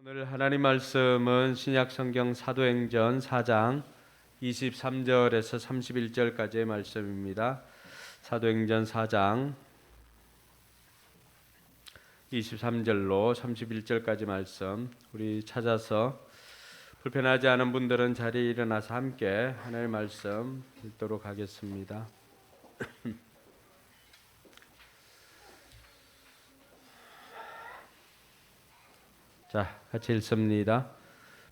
오늘 하나님 말씀은 신약 성경 사도행전 4장 23절에서 31절까지의 말씀입니다. 사도행전 4장 23절로 31절까지 말씀 우리 찾아서 불편하지 않은 분들은 자리에 일어나서 함께 하나님의 말씀 읽도록 하겠습니다. 자, 같이 읽습니다.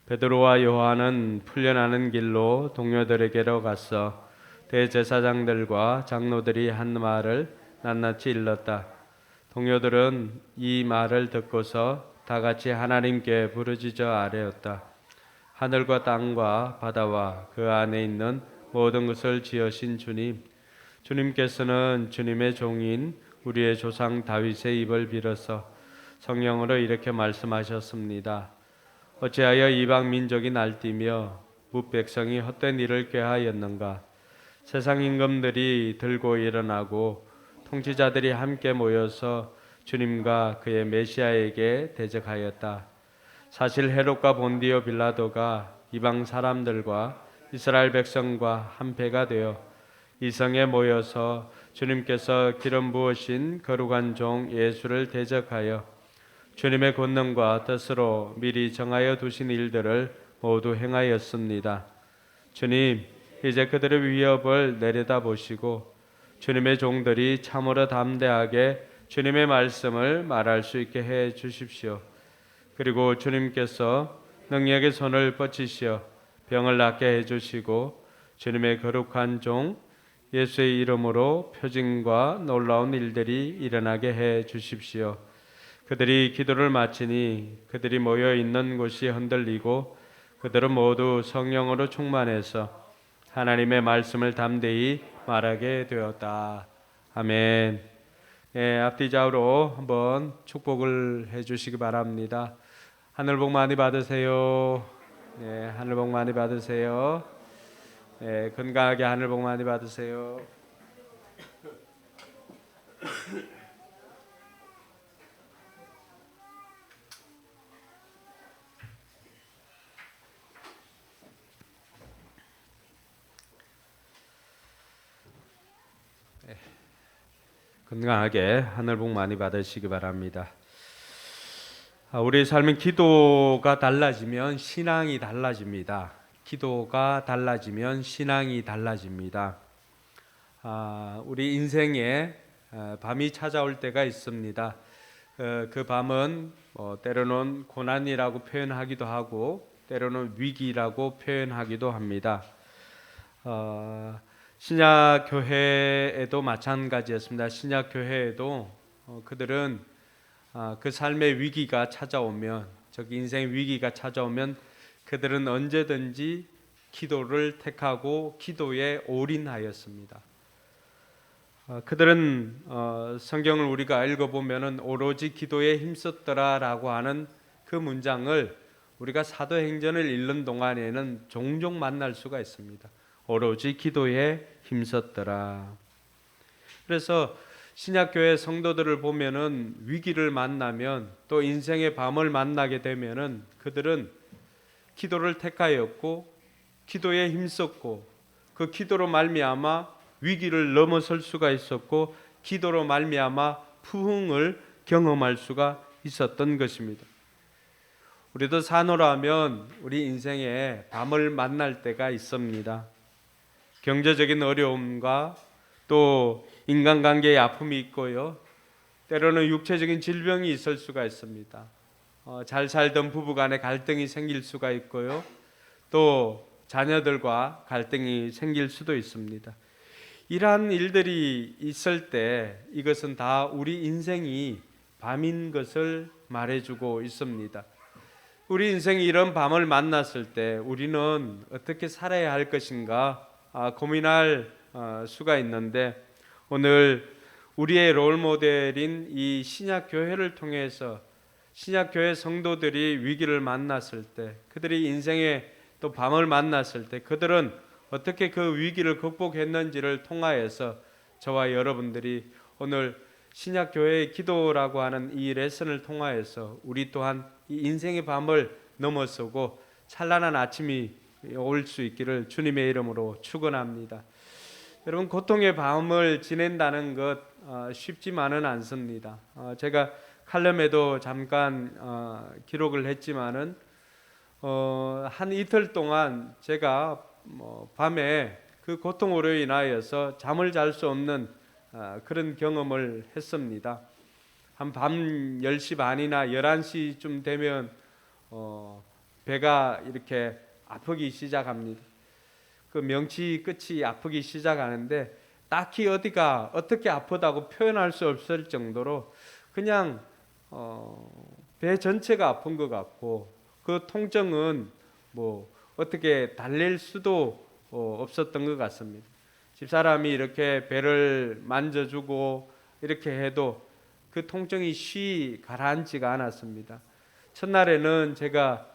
베드로와 요한은 풀려나는 길로 동료들에게로 가서 대제사장들과 장로들이 한 말을 낱낱이 일렀다. 동료들은 이 말을 듣고서 다 같이 하나님께 부르짖어 아뢰었다. 하늘과 땅과 바다와 그 안에 있는 모든 것을 지으신 주님, 주님께서는 주님의 종인 우리의 조상 다윗의 입을 빌어서 성령으로 이렇게 말씀하셨습니다. 어찌하여 이방 민족이 날뛰며 뭇백성이 헛된 일을 꾀하였는가? 세상 임금들이 들고 일어나고 통치자들이 함께 모여서 주님과 그의 메시아에게 대적하였다. 사실 헤롯과 본디오 빌라도가 이방 사람들과 이스라엘 백성과 한패가 되어 이성에 모여서 주님께서 기름 부으신 거룩한 종 예수를 대적하여 주님의 권능과 뜻으로 미리 정하여 두신 일들을 모두 행하였습니다. 주님, 이제 그들의 위협을 내려다보시고 주님의 종들이 참으로 담대하게 주님의 말씀을 말할 수 있게 해 주십시오. 그리고 주님께서 능력의 손을 뻗치시어 병을 낫게 해 주시고 주님의 거룩한 종 예수의 이름으로 표징과 놀라운 일들이 일어나게 해 주십시오. 그들이 기도를 마치니 그들이 모여 있는 곳이 흔들리고 그들은 모두 성령으로 충만해서 하나님의 말씀을 담대히 말하게 되었다. 아멘. 앞뒤 좌우로 한번 축복을 해주시기 바랍니다. 하늘 복 많이 받으세요. 하늘 복 많이 받으세요. 건강하게 하늘 복 많이 받으세요. 건강하게 하늘 복 많이 받으시기 바랍니다. 우리 삶은 기도가 달라지면 신앙이 달라집니다. 기도가 달라지면 신앙이 달라집니다. 우리 인생에 밤이 찾아올 때가 있습니다. 그 밤은 때로는 고난이라고 표현하기도 하고 때로는 위기라고 표현하기도 합니다. 신약 교회에도 마찬가지였습니다. 신약 교회에도 그들은 그 삶의 위기가 찾아오면, 즉 인생 위기가 찾아오면 그들은 언제든지 기도를 택하고 기도에 올인하였습니다. 그들은 성경을 우리가 읽어보면 오로지 기도에 힘썼더라라고 하는 그 문장을 우리가 사도행전을 읽는 동안에는 종종 만날 수가 있습니다. 오로지 기도에 힘썼더라. 그래서 신약교회 성도들을 보면은 위기를 만나면 또 인생의 밤을 만나게 되면은 그들은 기도를 택하였고 기도에 힘썼고 그 기도로 말미암아 위기를 넘어설 수가 있었고 기도로 말미암아 부흥을 경험할 수가 있었던 것입니다. 우리도 사노라면 우리 인생에 밤을 만날 때가 있습니다. 경제적인 어려움과 또 인간관계의 아픔이 있고요. 때로는 육체적인 질병이 있을 수가 있습니다. 잘 살던 부부간에 갈등이 생길 수가 있고요. 또 자녀들과 갈등이 생길 수도 있습니다. 이러한 일들이 있을 때 이것은 다 우리 인생이 밤인 것을 말해주고 있습니다. 우리 인생이 이런 밤을 만났을 때 우리는 어떻게 살아야 할 것인가 고민할 수가 있는데 오늘 우리의 롤모델인 이 신약교회를 통해서 신약교회 성도들이 위기를 만났을 때 그들이 인생의 또 밤을 만났을 때 그들은 어떻게 그 위기를 극복했는지를 통하여서 저와 여러분들이 오늘 신약 교회의 기도라고 하는 이 레슨을 통하여서 우리 또한 이 인생의 밤을 넘어서고 찬란한 아침이 올 수 있기를 주님의 이름으로 축원합니다. 여러분, 고통의 밤을 지낸다는 것 쉽지만은 않습니다. 제가 칼럼에도 잠깐 기록을 했지만은 한 이틀 동안 제가 밤에 그 고통으로 인하여서 잠을 잘 수 없는 그런 경험을 했습니다. 한 밤 10시 반이나 11시쯤 되면 배가 이렇게 아프기 시작합니다. 그 명치 끝이 아프기 시작하는데 딱히 어디가 어떻게 아프다고 표현할 수 없을 정도로 그냥 배 전체가 아픈 것 같고, 그 통증은 뭐 어떻게 달랠 수도 없었던 것 같습니다. 집사람이 이렇게 배를 만져주고 이렇게 해도 그 통증이 쉬 가라앉지가 않았습니다. 첫날에는 제가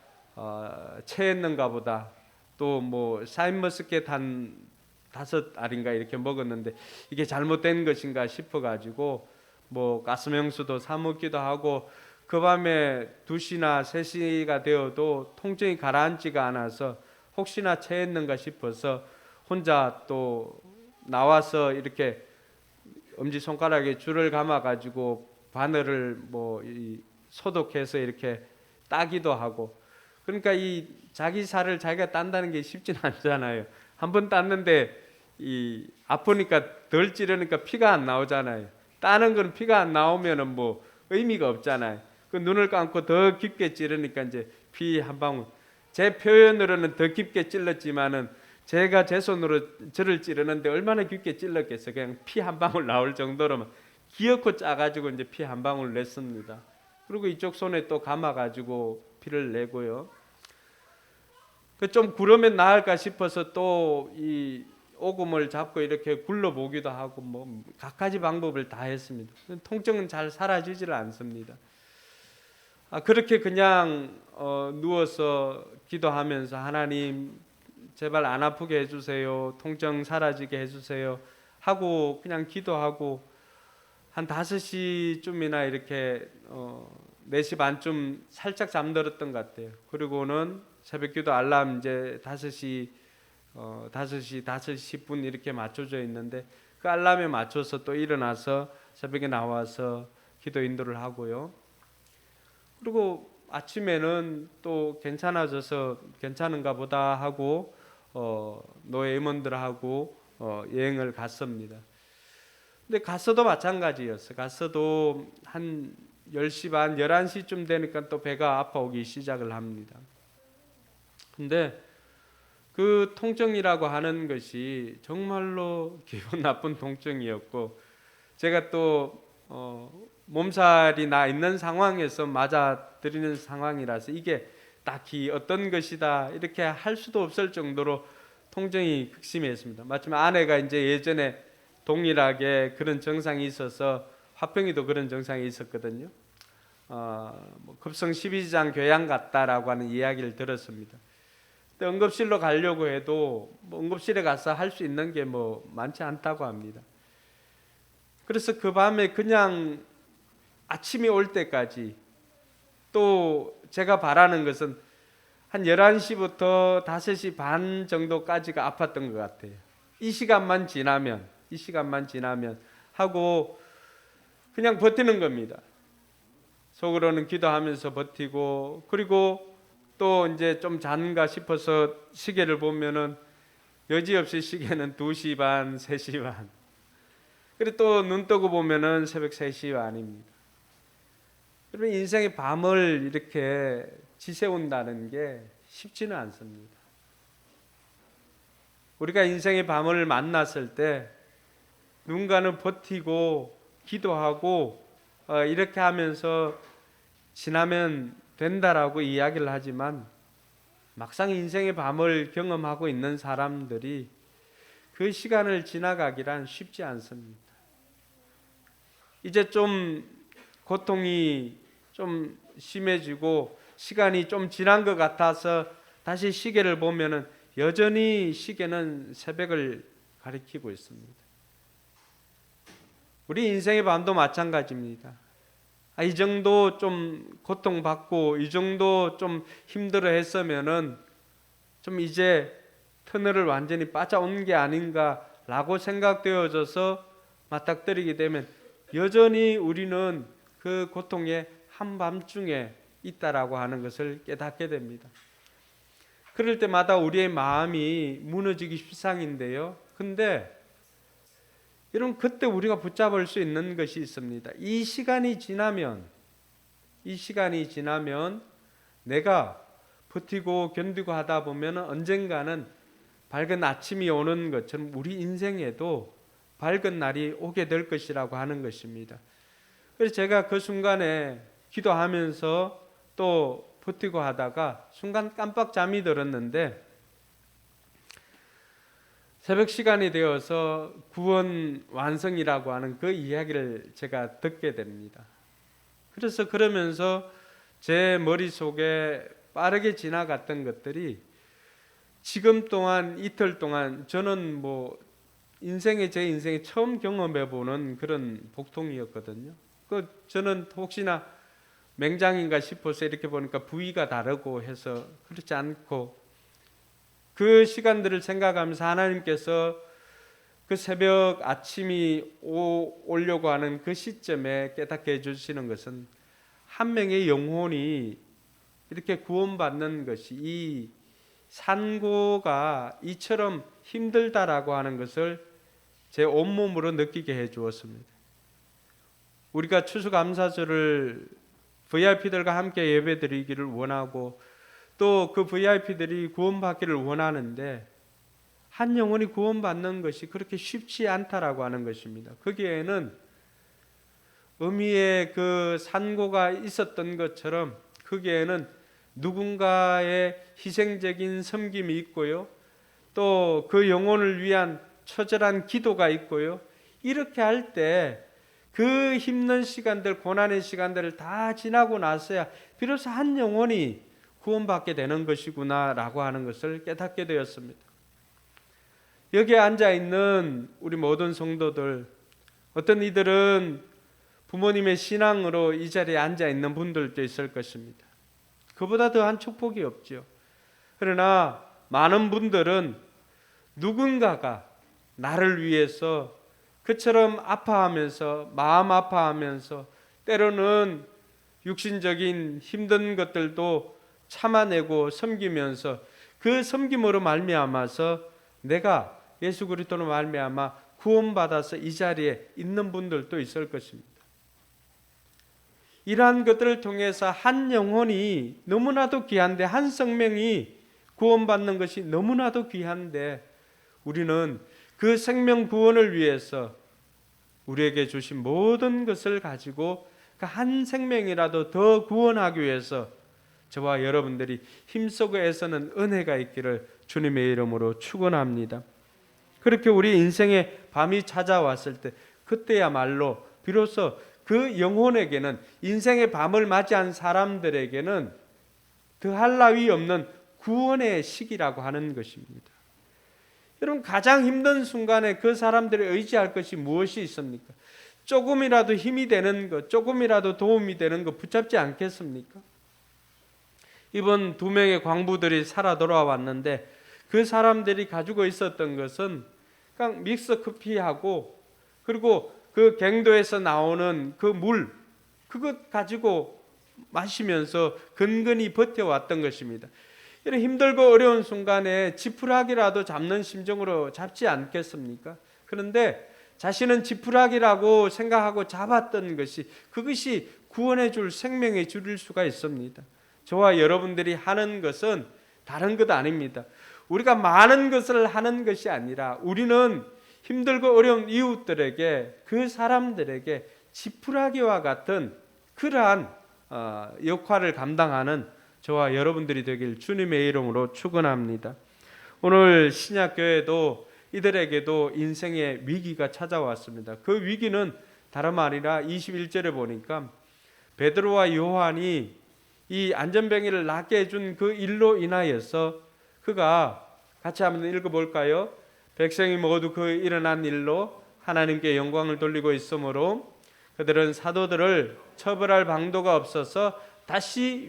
체했는가 보다, 또 뭐 샤인머스켓 한 5알인가 이렇게 먹었는데 이게 잘못된 것인가 싶어가지고 뭐 가스명수도 사 먹기도 하고, 그 밤에 2시나 3시가 되어도 통증이 가라앉지가 않아서 혹시나 체했는가 싶어서 혼자 또 나와서 이렇게 엄지손가락에 줄을 감아가지고 바늘을 소독해서 이렇게 따기도 하고. 그러니까 이 자기 살을 자기가 딴다는 게 쉽지는 않잖아요. 한번 땄는데 이 아프니까 덜 찌르니까 피가 안 나오잖아요. 따는 건 피가 안 나오면은 뭐 의미가 없잖아요. 그 눈을 감고 더 깊게 찌르니까 이제 피 한 방울. 제 표현으로는 더 깊게 찔렀지만은 제가 제 손으로 저를 찌르는데 얼마나 깊게 찔렀겠어요. 그냥 피 한 방울 나올 정도로만 기어코 짜가지고 이제 피 한 방울 냈습니다. 그리고 이쪽 손에 또 감아가지고 피를 내고요. 좀 구르면 나을까 싶어서 또 이 오금을 잡고 이렇게 굴러보기도 하고 뭐 갖가지 방법을 다 했습니다. 통증은 잘 사라지질 않습니다. 그렇게 그냥 누워서 기도하면서 하나님 제발 안 아프게 해주세요, 통증 사라지게 해주세요 하고 그냥 기도하고 한 5시쯤이나 이렇게 4시 반쯤 살짝 잠들었던 것 같아요. 그리고는 새벽기도 알람 이제 5시 5시 10분 이렇게 맞춰져 있는데 그 알람에 맞춰서 또 일어나서 새벽에 나와서 기도 인도를 하고요. 그리고 아침에는 또 괜찮아져서 괜찮은가 보다 하고 노예 임원들하고 여행을 갔습니다. 근데 갔어도 마찬가지였어요. 갔어도 한 10시 반, 11시쯤 되니까 또 배가 아파오기 시작을 합니다. 근데 그 통증이라고 하는 것이 정말로 기분 나쁜 통증이었고, 제가 또 몸살이 나 있는 상황에서 맞아들이는 상황이라서 이게 딱히 어떤 것이다 이렇게 할 수도 없을 정도로 통증이 극심했습니다. 마침 아내가 이제 예전에 동일하게 그런 증상이 있어서 화평이도 그런 증상이 있었거든요. 급성 12장 교양 같다라고 하는 이야기를 들었습니다. 근데 응급실로 가려고 해도 응급실에 가서 할 수 있는 게 많지 않다고 합니다. 그래서 그 밤에 그냥 아침이 올 때까지, 또 제가 바라는 것은 한 11시부터 5시 반 정도까지가 아팠던 것 같아요. 이 시간만 지나면 하고 그냥 버티는 겁니다. 속으로는 기도하면서 버티고, 그리고 또 이제 좀 잔가 싶어서 시계를 보면은 여지없이 시계는 2시 반, 3시 반. 그리고 또 눈 뜨고 보면은 새벽 3시 반입니다. 여러분, 인생의 밤을 이렇게 지새운다는 게 쉽지는 않습니다. 우리가 인생의 밤을 만났을 때 누군가는 버티고 기도하고 이렇게 하면서 지나면 된다라고 이야기를 하지만, 막상 인생의 밤을 경험하고 있는 사람들이 그 시간을 지나가기란 쉽지 않습니다. 이제 좀 고통이 좀 심해지고 시간이 좀 지난 것 같아서 다시 시계를 보면은 여전히 시계는 새벽을 가리키고 있습니다. 우리 인생의 밤도 마찬가지입니다. 이 정도 좀 고통받고 이 정도 좀 힘들어 했으면은 좀 이제 터널을 완전히 빠져온 게 아닌가라고 생각되어져서 맞닥뜨리게 되면 여전히 우리는 그 고통의 한밤중에 있다라고 하는 것을 깨닫게 됩니다. 그럴 때마다 우리의 마음이 무너지기 십상인데요. 근데 여러분, 그때 우리가 붙잡을 수 있는 것이 있습니다. 이 시간이 지나면 내가 버티고 견디고 하다 보면 언젠가는 밝은 아침이 오는 것처럼 우리 인생에도 밝은 날이 오게 될 것이라고 하는 것입니다. 그래서 제가 그 순간에 기도하면서 또 버티고 하다가 순간 깜빡 잠이 들었는데 새벽 시간이 되어서 구원 완성이라고 하는 그 이야기를 제가 듣게 됩니다. 그래서 그러면서 제 머릿속에 빠르게 지나갔던 것들이 지금 동안 이틀 동안 저는 제 인생에 처음 경험해보는 그런 복통이었거든요. 저는 혹시나 맹장인가 싶어서 이렇게 보니까 부위가 다르고 해서 그렇지 않고 그 시간들을 생각하면서 하나님께서 그 새벽 아침이 오려고 하는 그 시점에 깨닫게 해주시는 것은 한 명의 영혼이 이렇게 구원받는 것이 이 산고가 이처럼 힘들다라고 하는 것을 제 온몸으로 느끼게 해주었습니다. 우리가 추수감사절을 VIP들과 함께 예배드리기를 원하고 또 그 VIP들이 구원받기를 원하는데 한 영혼이 구원받는 것이 그렇게 쉽지 않다라고 하는 것입니다. 거기에는 어미의 그 산고가 있었던 것처럼 거기에는 누군가의 희생적인 섬김이 있고요. 또 그 영혼을 위한 처절한 기도가 있고요. 이렇게 할 때 그 힘든 시간들, 고난의 시간들을 다 지나고 나서야 비로소 한 영혼이 구원받게 되는 것이구나라고 하는 것을 깨닫게 되었습니다. 여기에 앉아있는 우리 모든 성도들, 어떤 이들은 부모님의 신앙으로 이 자리에 앉아있는 분들도 있을 것입니다. 그보다 더한 축복이 없죠. 그러나 많은 분들은 누군가가 나를 위해서 그처럼 아파하면서 마음 아파하면서 때로는 육신적인 힘든 것들도 참아내고 섬기면서 그 섬김으로 말미암아서 내가 예수 그리스도로 말미암아 구원받아서 이 자리에 있는 분들도 있을 것입니다. 이러한 것들을 통해서 한 영혼이 너무나도 귀한데, 한 생명이 구원받는 것이 너무나도 귀한데, 우리는 그 생명 구원을 위해서 우리에게 주신 모든 것을 가지고 그 한 생명이라도 더 구원하기 위해서 저와 여러분들이 힘쓰고 애쓰는 은혜가 있기를 주님의 이름으로 축원합니다. 그렇게 우리 인생의 밤이 찾아왔을 때 그때야말로 비로소 그 영혼에게는, 인생의 밤을 맞이한 사람들에게는 더할 나위 없는 구원의 시기라고 하는 것입니다. 여러분, 가장 힘든 순간에 그 사람들이 의지할 것이 무엇이 있습니까? 조금이라도 힘이 되는 것, 조금이라도 도움이 되는 것 붙잡지 않겠습니까? 이번 2명의 광부들이 살아 돌아왔는데 그 사람들이 가지고 있었던 것은 그냥 믹스 커피하고 그리고 그 갱도에서 나오는 그 물, 그것 가지고 마시면서 근근히 버텨왔던 것입니다. 이런 힘들고 어려운 순간에 지푸라기라도 잡는 심정으로 잡지 않겠습니까? 그런데 자신은 지푸라기라고 생각하고 잡았던 것이, 그것이 구원해 줄 생명의 줄일 수가 있습니다. 저와 여러분들이 하는 것은 다른 것 아닙니다. 우리가 많은 것을 하는 것이 아니라 우리는 힘들고 어려운 이웃들에게, 그 사람들에게 지푸라기와 같은 그러한 역할을 감당하는 저와 여러분들이 되길 주님의 이름으로 축원합니다. 오늘 신약교회도 이들에게도 인생의 위기가 찾아왔습니다. 그 위기는 다름 아니라 21절에 보니까 베드로와 요한이 이 안전병이를 낫게 해준 그 일로 인하여서 그가, 같이 한번 읽어볼까요? 백성이 모두 그 일어난 일로 하나님께 영광을 돌리고 있으므로 그들은 사도들을 처벌할 방도가 없어서 다시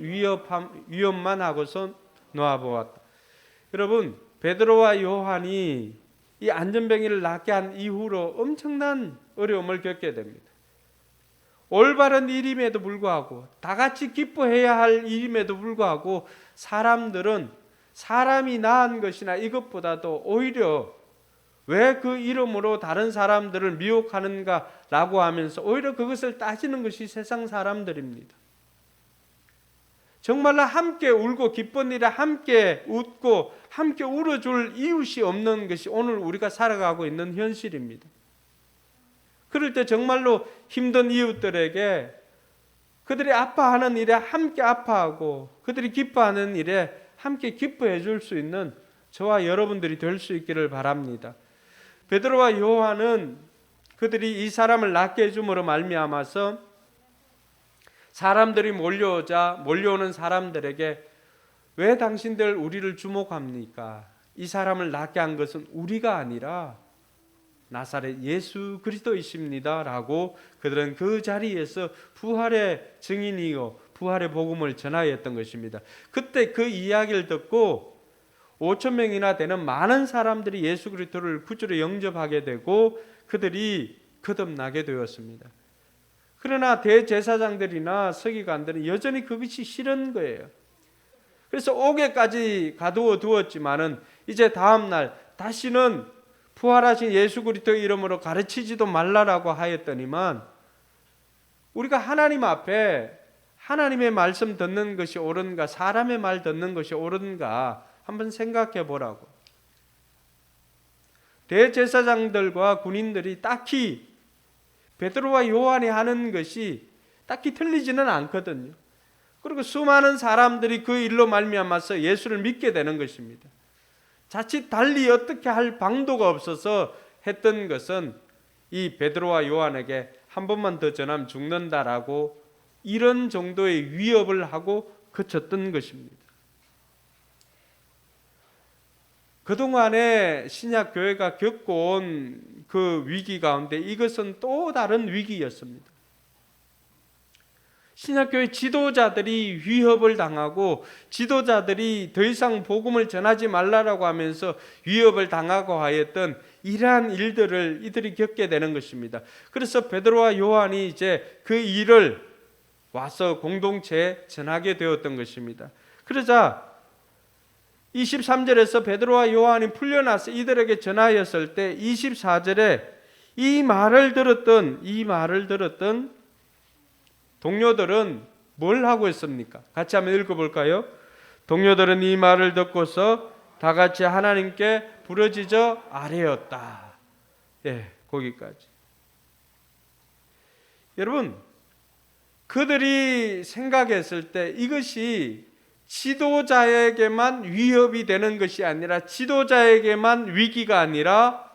위협만 하고서 놓아보았다. 여러분, 베드로와 요한이 이 안전병이를 낫게 한 이후로 엄청난 어려움을 겪게 됩니다. 올바른 일임에도 불구하고, 다 같이 기뻐해야 할 일임에도 불구하고 사람들은 사람이 나은 것이나 이것보다도 오히려 왜 그 이름으로 다른 사람들을 미혹하는가라고 하면서 오히려 그것을 따지는 것이 세상 사람들입니다. 정말로 함께 울고 기쁜 일에 함께 웃고 함께 울어줄 이웃이 없는 것이 오늘 우리가 살아가고 있는 현실입니다. 그럴 때 정말로 힘든 이웃들에게 그들이 아파하는 일에 함께 아파하고 그들이 기뻐하는 일에 함께 기뻐해 줄 수 있는 저와 여러분들이 될 수 있기를 바랍니다. 베드로와 요한은 그들이 이 사람을 낫게 해줌으로 말미암아서 사람들이 몰려오는 사람들에게 왜 당신들 우리를 주목합니까? 이 사람을 낫게 한 것은 우리가 아니라 나사렛 예수 그리스도이십니다 라고 그들은 그 자리에서 부활의 증인이요 부활의 복음을 전하였던 것입니다. 그때 그 이야기를 듣고 5천 명이나 되는 많은 사람들이 예수 그리스도를 구주로 영접하게 되고 그들이 거듭나게 되었습니다. 그러나 대제사장들이나 서기관들은 여전히 그것이 싫은 거예요. 그래서 옥에까지 가두어 두었지만은 이제 다음 날 다시는 부활하신 예수 그리스도의 이름으로 가르치지도 말라라고 하였더니만 우리가 하나님 앞에 하나님의 말씀 듣는 것이 옳은가 사람의 말 듣는 것이 옳은가 한번 생각해 보라고. 대제사장들과 군인들이 딱히 베드로와 요한이 하는 것이 딱히 틀리지는 않거든요. 그리고 수많은 사람들이 그 일로 말미암아서 예수를 믿게 되는 것입니다. 자칫 달리 어떻게 할 방도가 없어서 했던 것은 이 베드로와 요한에게 한 번만 더 전하면 죽는다라고 이런 정도의 위협을 하고 그쳤던 것입니다. 그동안에 신약 교회가 겪어온 그 위기 가운데 이것은 또 다른 위기였습니다. 신약교회 지도자들이 위협을 당하고 지도자들이 더 이상 복음을 전하지 말라라고 하면서 위협을 당하고 하였던 이러한 일들을 이들이 겪게 되는 것입니다. 그래서 베드로와 요한이 이제 그 일을 와서 공동체에 전하게 되었던 것입니다. 그러자 23절에서 베드로와 요한이 풀려나서 이들에게 전하였을 때 24절에 이 말을 들었던 동료들은 뭘 하고 있습니까? 같이 한번 읽어볼까요? 동료들은 이 말을 듣고서 다 같이 하나님께 부르짖어 아뢰었다. 예, 거기까지. 여러분, 그들이 생각했을 때 이것이 지도자에게만 위협이 되는 것이 아니라 지도자에게만 위기가 아니라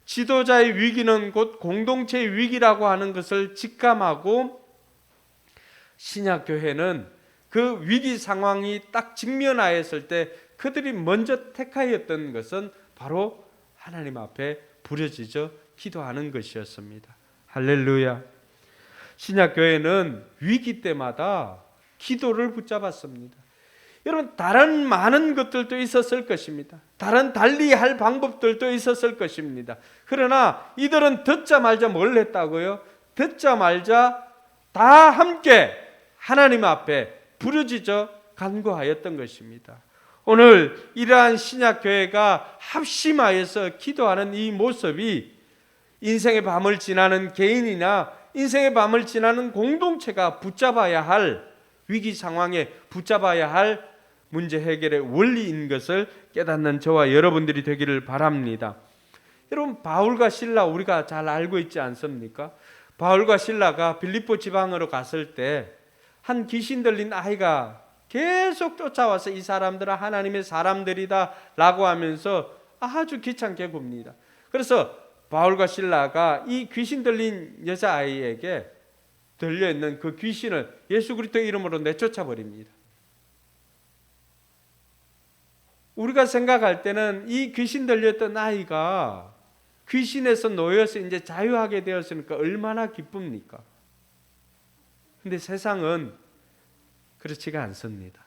지도자의 위기는 곧 공동체의 위기라고 하는 것을 직감하고 신약교회는 그 위기 상황이 딱 직면하였을 때 그들이 먼저 택하였던 것은 바로 하나님 앞에 부르짖어 기도하는 것이었습니다. 할렐루야. 신약교회는 위기 때마다 기도를 붙잡았습니다. 여러분, 다른 많은 것들도 있었을 것입니다. 다른 달리 할 방법들도 있었을 것입니다. 그러나 이들은 듣자마자 뭘 했다고요? 듣자마자 다 함께 하나님 앞에 부르짖어 간구하였던 것입니다. 오늘 이러한 신약교회가 합심하여서 기도하는 이 모습이 인생의 밤을 지나는 개인이나 인생의 밤을 지나는 공동체가 붙잡아야 할 위기 상황에 붙잡아야 할 문제 해결의 원리인 것을 깨닫는 저와 여러분들이 되기를 바랍니다. 여러분, 바울과 실라 우리가 잘 알고 있지 않습니까? 바울과 실라가 빌립보 지방으로 갔을 때 한 귀신 들린 아이가 계속 쫓아와서 이 사람들은 하나님의 사람들이다 라고 하면서 아주 귀찮게 굽니다. 그래서 바울과 실라가 이 귀신 들린 여자아이에게 들려있는 그 귀신을 예수 그리스도의 이름으로 내쫓아 버립니다. 우리가 생각할 때는 이 귀신 들렸던 아이가 귀신에서 놓여서 이제 자유하게 되었으니까 얼마나 기쁩니까? 근데 세상은 그렇지가 않습니다.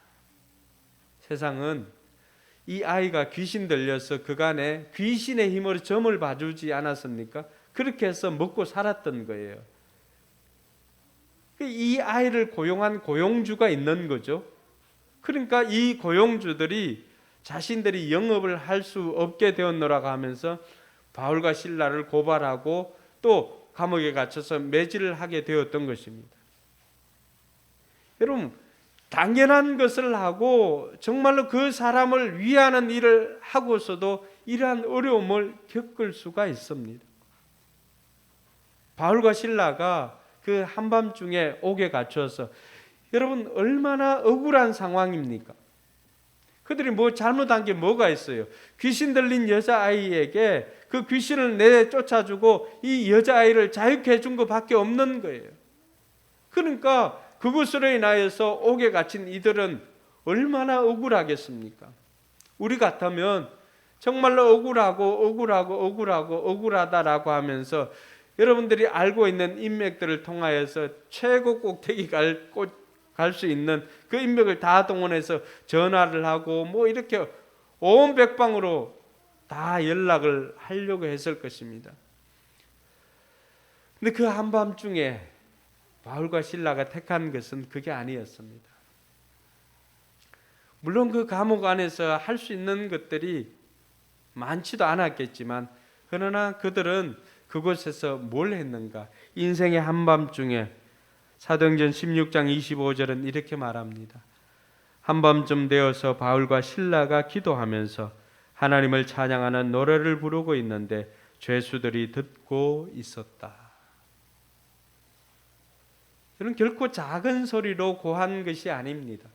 세상은 이 아이가 귀신 들려서 그간에 귀신의 힘으로 점을 봐주지 않았습니까? 그렇게 해서 먹고 살았던 거예요. 이 아이를 고용한 고용주가 있는 거죠. 그러니까 이 고용주들이 자신들이 영업을 할 수 없게 되었노라고 하면서 바울과 실라를 고발하고 또 감옥에 갇혀서 매질을 하게 되었던 것입니다. 여러분, 당연한 것을 하고 정말로 그 사람을 위하는 일을 하고서도 이러한 어려움을 겪을 수가 있습니다. 바울과 실라가 그 한밤중에 옥에 갇혀서 여러분 얼마나 억울한 상황입니까? 그들이 뭐 잘못한 게 뭐가 있어요? 귀신 들린 여자아이에게 그 귀신을 내쫓아주고 이 여자아이를 자유케 해준 것밖에 없는 거예요. 그러니까 그것으로 인하여서 옥에 갇힌 이들은 얼마나 억울하겠습니까? 우리 같으면 정말로 억울하다라고 하면서 여러분들이 알고 있는 인맥들을 통하여서 최고 꼭대기 갈 수 있는 그 인맥을 다 동원해서 전화를 하고 뭐 이렇게 온 백방으로 다 연락을 하려고 했을 것입니다. 근데 그 한밤중에 바울과 실라가 택한 것은 그게 아니었습니다. 물론 그 감옥 안에서 할 수 있는 것들이 많지도 않았겠지만 그러나 그들은 그곳에서 뭘 했는가? 인생의 한밤중에 사도행전 16장 25절은 이렇게 말합니다. 한밤쯤 되어서 바울과 실라가 기도하면서 하나님을 찬양하는 노래를 부르고 있는데 죄수들이 듣고 있었다. 저는 결코 작은 소리로 고한 것이 아닙니다.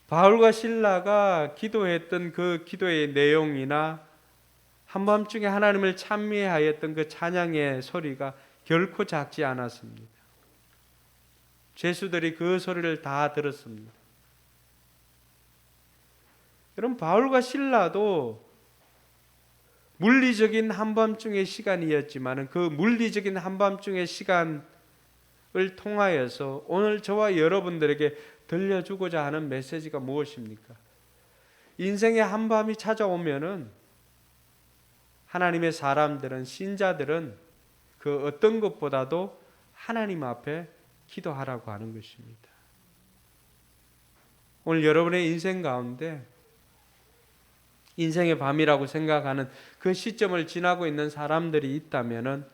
바울과 실라가 기도했던 그 기도의 내용이나 한밤중에 하나님을 찬미하였던 그 찬양의 소리가 결코 작지 않았습니다. 죄수들이 그 소리를 다 들었습니다. 여러분, 바울과 실라도 물리적인 한밤중의 시간이었지만 그 물리적인 한밤중의 시간을 통하여서 오늘 저와 여러분들에게 들려주고자 하는 메시지가 무엇입니까? 인생의 한밤이 찾아오면은 하나님의 사람들은, 신자들은 그 어떤 것보다도 하나님 앞에 기도하라고 하는 것입니다. 오늘 여러분의 인생 가운데 인생의 밤이라고 생각하는 그 시점을 지나고 있는 사람들이 있다면은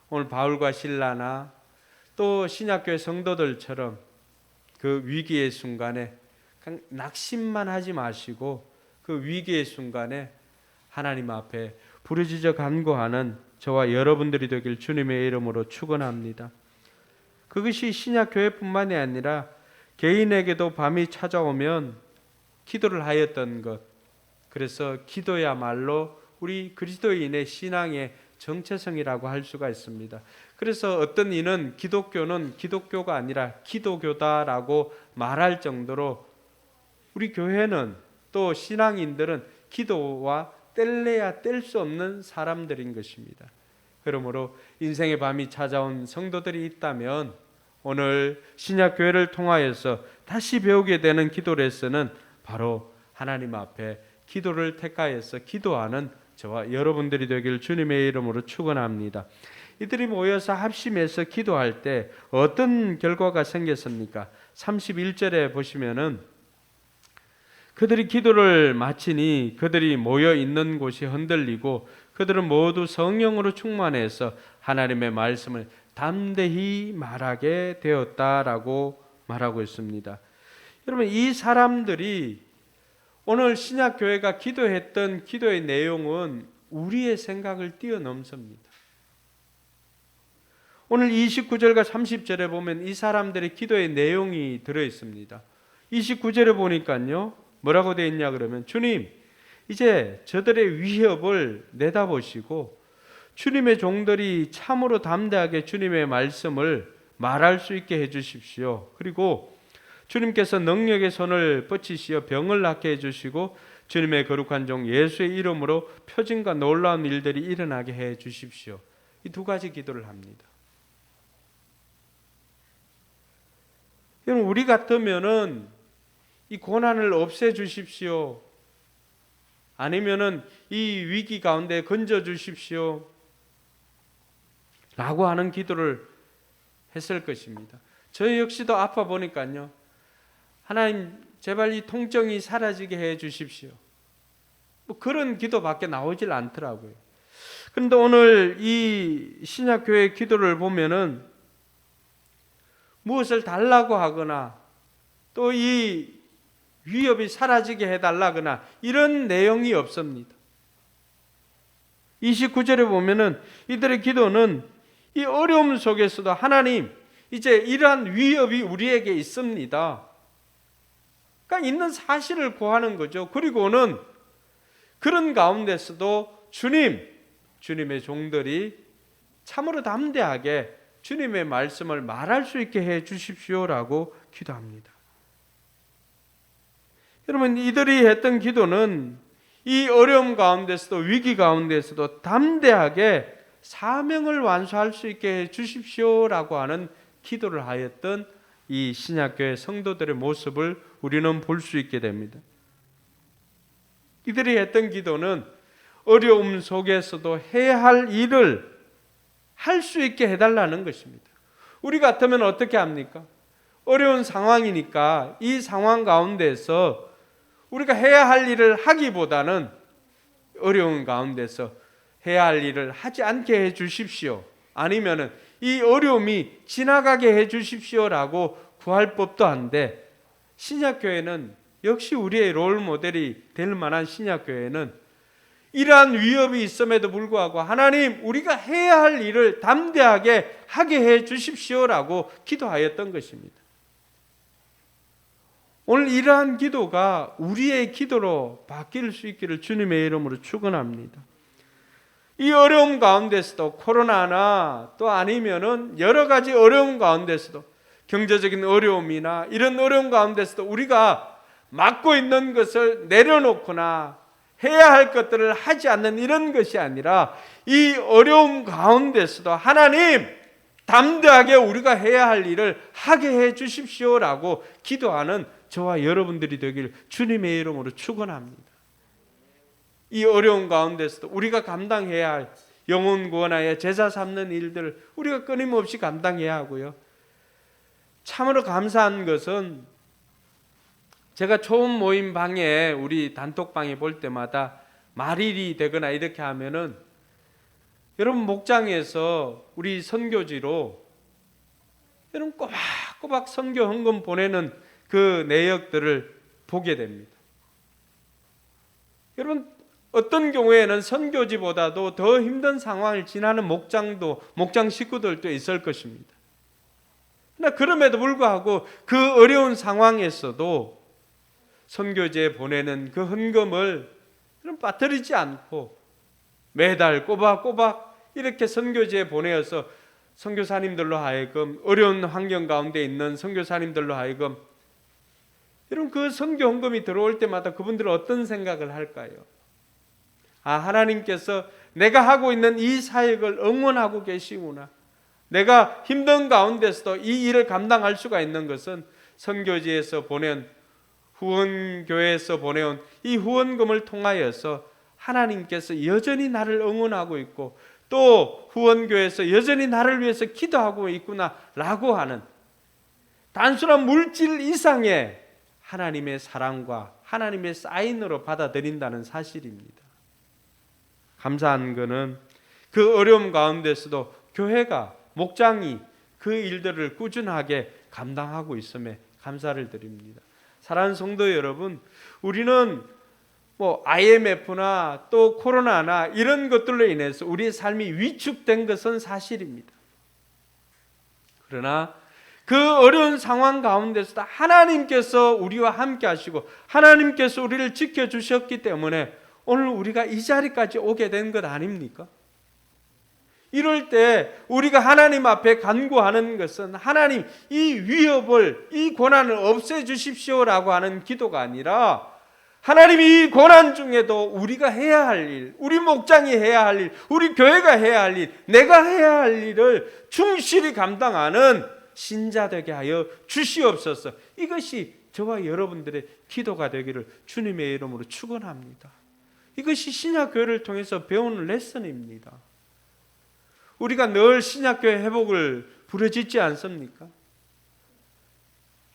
오늘 바울과 실라나 또 신약교회 성도들처럼 그 위기의 순간에 그냥 낙심만 하지 마시고 그 위기의 순간에 하나님 앞에 부르짖어 간구하는 저와 여러분들이 되길 주님의 이름으로 축원합니다. 그것이 신약교회뿐만이 아니라 개인에게도 밤이 찾아오면 기도를 하였던 것, 그래서 기도야말로 우리 그리스도인의 신앙의 정체성이라고 할 수가 있습니다. 그래서 어떤 이는 기독교는 기독교가 아니라 기도교다라고 말할 정도로 우리 교회는 또 신앙인들은 기도와 뗄래야 뗄 수 없는 사람들인 것입니다. 그러므로 인생의 밤이 찾아온 성도들이 있다면 오늘 신약교회를 통하여서 다시 배우게 되는 기도 레슨은 바로 하나님 앞에 기도를 택하여서 기도하는 저와 여러분들이 되길 주님의 이름으로 축원합니다. 이들이 모여서 합심해서 기도할 때 어떤 결과가 생겼습니까? 31절에 보시면은 그들이 기도를 마치니 그들이 모여 있는 곳이 흔들리고 그들은 모두 성령으로 충만해서 하나님의 말씀을 담대히 말하게 되었다라고 말하고 있습니다. 여러분, 이 사람들이 오늘 신약교회가 기도했던 기도의 내용은 우리의 생각을 뛰어넘습니다. 오늘 29절과 30절에 보면 이 사람들의 기도의 내용이 들어있습니다. 29절에 보니까요, 뭐라고 되어 있냐 그러면 주님, 이제 저들의 위협을 내다보시고 주님의 종들이 참으로 담대하게 주님의 말씀을 말할 수 있게 해주십시오. 그리고 주님께서 능력의 손을 뻗치시어 병을 낫게 해주시고 주님의 거룩한 종 예수의 이름으로 표징과 놀라운 일들이 일어나게 해 주십시오. 이 두 가지 기도를 합니다. 우리 같으면은 이 고난을 없애 주십시오. 아니면은 이 위기 가운데 건져 주십시오. 라고 하는 기도를 했을 것입니다. 저 역시도 아파 보니까요. 하나님 제발 이 통증이 사라지게 해 주십시오. 뭐 그런 기도밖에 나오질 않더라고요. 그런데 오늘 이 신약교회 기도를 보면은 무엇을 달라고 하거나 또 이 위협이 사라지게 해달라거나 이런 내용이 없습니다. 29절에 보면은 이들의 기도는 이 어려움 속에서도 하나님 이제 이러한 위협이 우리에게 있습니다. 그러니까 있는 사실을 구하는 거죠. 그리고는 그런 가운데서도 주님의 종들이 참으로 담대하게 주님의 말씀을 말할 수 있게 해 주십시오라고 기도합니다. 여러분, 이들이 했던 기도는 이 어려움 가운데서도 위기 가운데서도 담대하게 사명을 완수할 수 있게 해 주십시오라고 하는 기도를 하였던 이 신약교회 성도들의 모습을 우리는 볼 수 있게 됩니다. 이들이 했던 기도는 어려움 속에서도 해야 할 일을 할 수 있게 해달라는 것입니다. 우리 같으면 어떻게 합니까? 어려운 상황이니까 이 상황 가운데서 우리가 해야 할 일을 하기보다는 어려운 가운데서 해야 할 일을 하지 않게 해 주십시오. 아니면은 이 어려움이 지나가게 해 주십시오라고 구할 법도 한데, 신약교회는 역시 우리의 롤 모델이 될 만한 신약교회는 이러한 위협이 있음에도 불구하고 하나님 우리가 해야 할 일을 담대하게 하게 해 주십시오라고 기도하였던 것입니다. 오늘 이러한 기도가 우리의 기도로 바뀔 수 있기를 주님의 이름으로 축원합니다. 이 어려움 가운데서도 코로나나 또 아니면은 여러 가지 어려움 가운데서도 경제적인 어려움이나 이런 어려움 가운데서도 우리가 맡고 있는 것을 내려놓거나 해야 할 것들을 하지 않는 이런 것이 아니라 이 어려움 가운데서도 하나님 담대하게 우리가 해야 할 일을 하게 해 주십시오라고 기도하는 저와 여러분들이 되길 주님의 이름으로 축원합니다. 이 어려운 가운데서도 우리가 감당해야 할 영혼 구원하여 제자 삼는 일들을 우리가 끊임없이 감당해야 하고요. 참으로 감사한 것은 제가 초음 모임 방에 우리 단톡방에 볼 때마다 말일이 되거나 이렇게 하면은 여러분 목장에서 우리 선교지로 여러분 꼬박꼬박 선교 헌금 보내는 그 내역들을 보게 됩니다. 여러분 어떤 경우에는 선교지보다도 더 힘든 상황을 지나는 목장 식구들도 있을 것입니다. 그러나 그럼에도 불구하고 그 어려운 상황에서도 선교지에 보내는 그 헌금을 빠뜨리지 않고 매달 꼬박꼬박 이렇게 선교지에 보내어서 선교사님들로 하여금 어려운 환경 가운데 있는 선교사님들로 하여금 여러분 그 선교 헌금이 들어올 때마다 그분들은 어떤 생각을 할까요? 아, 하나님께서 내가 하고 있는 이 사역을 응원하고 계시구나. 내가 힘든 가운데서도 이 일을 감당할 수가 있는 것은 선교지에서 보낸 후원교회에서 보내온 이 후원금을 통하여서 하나님께서 여전히 나를 응원하고 있고 또 후원교회에서 여전히 나를 위해서 기도하고 있구나 라고 하는 단순한 물질 이상의 하나님의 사랑과 하나님의 사인으로 받아들인다는 사실입니다. 감사한 것은 그 어려움 가운데서도 교회가 목장이 그 일들을 꾸준하게 감당하고 있음에 감사를 드립니다. 사랑하는 성도 여러분, 우리는 IMF나 또 코로나나 이런 것들로 인해서 우리의 삶이 위축된 것은 사실입니다. 그러나 그 어려운 상황 가운데서도 하나님께서 우리와 함께 하시고 하나님께서 우리를 지켜주셨기 때문에 오늘 우리가 이 자리까지 오게 된 것 아닙니까? 이럴 때 우리가 하나님 앞에 간구하는 것은 하나님 이 위협을 이 고난을 없애주십시오라고 하는 기도가 아니라 하나님이 이 고난 중에도 우리가 해야 할 일, 우리 목장이 해야 할 일, 우리 교회가 해야 할 일, 내가 해야 할 일을 충실히 감당하는 신자 되게 하여 주시옵소서. 이것이 저와 여러분들의 기도가 되기를 주님의 이름으로 축원합니다. 이것이 신약교회를 통해서 배우는 레슨입니다. 우리가 늘 신약교회 회복을 부르짖지 않습니까?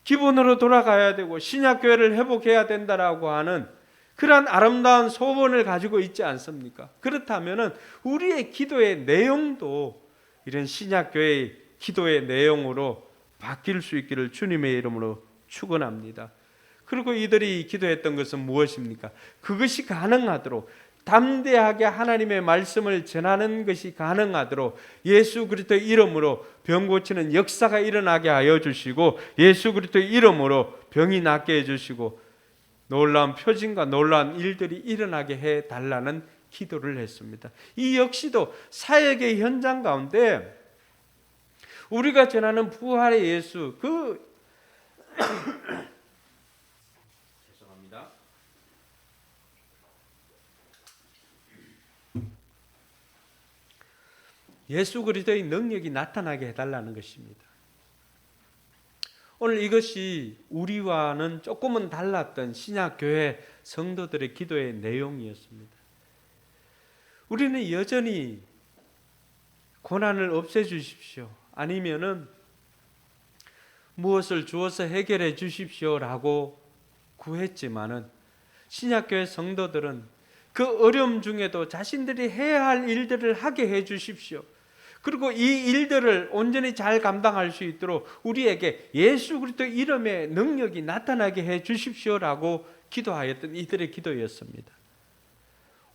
기본으로 돌아가야 되고 신약교회를 회복해야 된다라고 하는 그러한 아름다운 소원을 가지고 있지 않습니까? 그렇다면 우리의 기도의 내용도 이런 신약교회의 기도의 내용으로 바뀔 수 있기를 주님의 이름으로 축원합니다. 그리고 이들이 기도했던 것은 무엇입니까? 그것이 가능하도록 담대하게 하나님의 말씀을 전하는 것이 가능하도록 예수 그리스도의 이름으로 병 고치는 역사가 일어나게 하여 주시고 예수 그리스도의 이름으로 병이 낫게 해주시고 놀라운 표징과 놀라운 일들이 일어나게 해달라는 기도를 했습니다. 이 역시도 사역의 현장 가운데 우리가 전하는 부활의 예수 죄송합니다. 예수 그리스도의 능력이 나타나게 해달라는 것입니다. 오늘 이것이 우리와는 조금은 달랐던 신약교회 성도들의 기도의 내용이었습니다. 우리는 여전히 고난을 없애주십시오, 아니면은 무엇을 주어서 해결해 주십시오라고 구했지만은 신약교회 성도들은 그 어려움 중에도 자신들이 해야 할 일들을 하게 해 주십시오. 그리고 이 일들을 온전히 잘 감당할 수 있도록 우리에게 예수 그리스도 이름의 능력이 나타나게 해 주십시오라고 기도하였던 이들의 기도였습니다.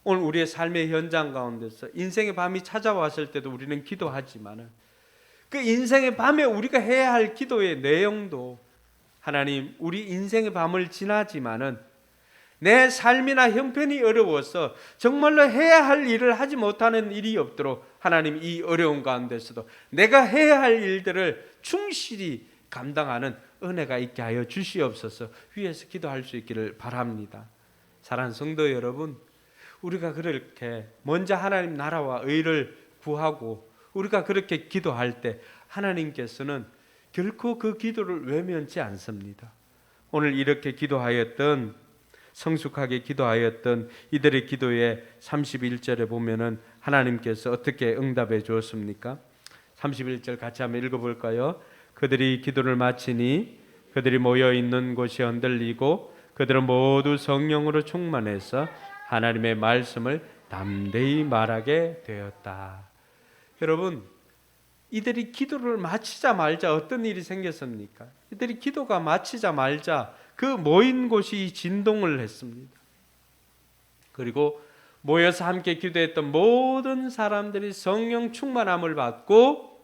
오늘 우리의 삶의 현장 가운데서 인생의 밤이 찾아왔을 때도 우리는 기도하지만 그 인생의 밤에 우리가 해야 할 기도의 내용도 하나님, 우리 인생의 밤을 지나지만은 내 삶이나 형편이 어려워서 정말로 해야 할 일을 하지 못하는 일이 없도록 하나님, 이 어려운 가운데서도 내가 해야 할 일들을 충실히 감당하는 은혜가 있게 하여 주시옵소서. 위에서 기도할 수 있기를 바랍니다. 사랑하는 성도 여러분, 우리가 그렇게 먼저 하나님 나라와 의를 구하고 우리가 그렇게 기도할 때 하나님께서는 결코 그 기도를 외면치 않습니다. 오늘 이렇게 기도하였던, 성숙하게 기도하였던 이들의 기도에 31절에 보면은 하나님께서 어떻게 응답해 주었습니까? 31절 같이 한번 읽어볼까요? 그들이 기도를 마치니 그들이 모여 있는 곳이 흔들리고 그들은 모두 성령으로 충만해서 하나님의 말씀을 담대히 말하게 되었다. 여러분, 이들이 기도를 마치자마자 어떤 일이 생겼습니까? 이들이 기도가 마치자마자 그 모인 곳이 진동을 했습니다. 그리고 모여서 함께 기도했던 모든 사람들이 성령 충만함을 받고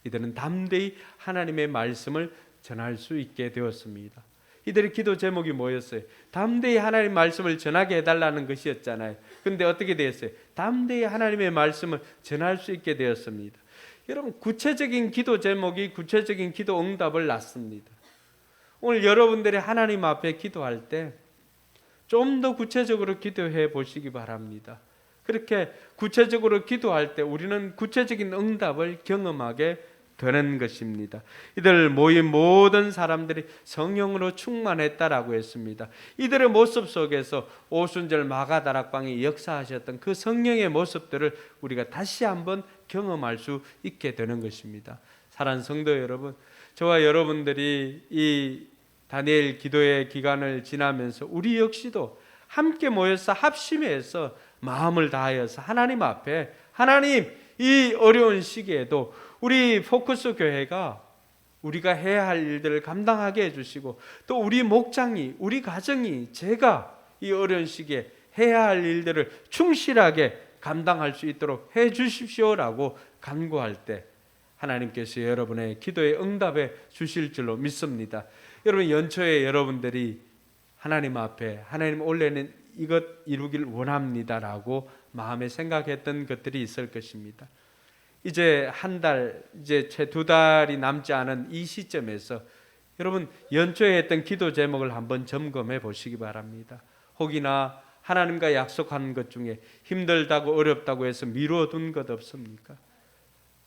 이들은 담대히 하나님의 말씀을 전할 수 있게 되었습니다. 이들의 기도 제목이 뭐였어요? 담대히 하나님의 말씀을 전하게 해달라는 것이었잖아요. 그런데 어떻게 되었어요? 담대히 하나님의 말씀을 전할 수 있게 되었습니다. 여러분, 구체적인 기도 제목이 구체적인 기도 응답을 낳습니다. 오늘 여러분들이 하나님 앞에 기도할 때 좀 더 구체적으로 기도해 보시기 바랍니다. 그렇게 구체적으로 기도할 때 우리는 구체적인 응답을 경험하게 되는 것입니다. 이들 모인 모든 사람들이 성령으로 충만했다라고 했습니다. 이들의 모습 속에서 오순절 마가다락방이 역사하셨던 그 성령의 모습들을 우리가 다시 한번 경험할 수 있게 되는 것입니다. 사랑하는 성도 여러분, 저와 여러분들이 이 다니엘 기도의 기간을 지나면서 우리 역시도 함께 모여서 합심해서 마음을 다하여서 하나님 앞에, 하나님, 이 어려운 시기에도 우리 포커스 교회가 우리가 해야 할 일들을 감당하게 해주시고 또 우리 목장이, 우리 가정이, 제가 이 어려운 시기에 해야 할 일들을 충실하게 감당할 수 있도록 해 주십시오라고 간구할 때 하나님께서 여러분의 기도에 응답해 주실 줄로 믿습니다. 여러분, 연초에 여러분들이 하나님 앞에 하나님 올해는 이것 이루길 원합니다라고 마음에 생각했던 것들이 있을 것입니다. 이제 한 달, 이제 채 2달이 남지 않은 이 시점에서 여러분 연초에 했던 기도 제목을 한번 점검해 보시기 바랍니다. 혹이나 하나님과 약속한 것 중에 힘들다고 어렵다고 해서 미뤄둔 것 없습니까?